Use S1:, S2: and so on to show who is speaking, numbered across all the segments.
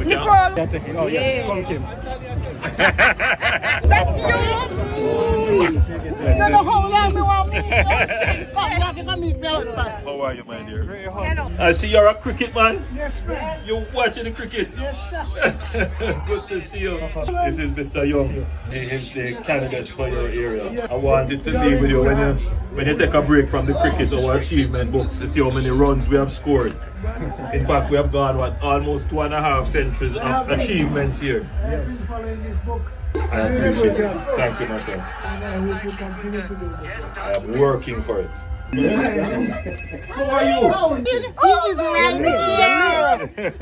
S1: Nicole.
S2: Oh yeah, come Kim.
S3: That's you. You don't know how long me want me.
S1: How are you, my dear? I see you're a cricket man.
S3: Yes, man.
S1: You're watching the cricket.
S3: Yes, sir.
S1: Good to see you. This is Mr. Young. He is the candidate for your area. I wanted to leave with you when you take a break from the cricket, our achievement books, to see how many runs we have scored. In fact, we have gone almost 2.5 centuries of achievements here.
S3: Yes. Following this book.
S1: I appreciate it. Thank you, my friend.
S3: And I hope you continue to do this.
S1: I am working for it. How are you?
S3: He is right here.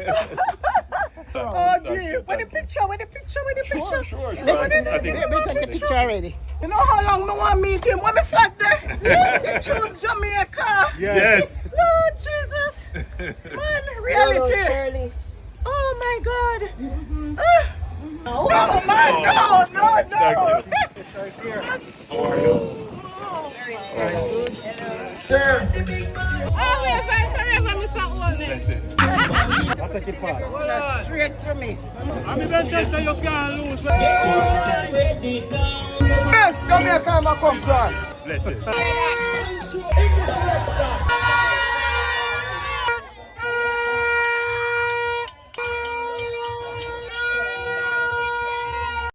S2: Oh, gee, with the picture.
S1: Sure.
S3: Let me take a picture already.
S2: You know how long I want to meet him? When me flag there? He chose Jamaica.
S1: Yes.
S2: Lord Jesus. Man, reality. Oh my God. No, man, no.
S1: Thank you. How are you?
S2: Always, I forever, Mr. Holness.
S1: That's it.
S2: I'll take it fast. That's straight to me.
S4: I'm even just say you can't lose.
S2: Yes, come here, come on, come, God.
S1: Bless it.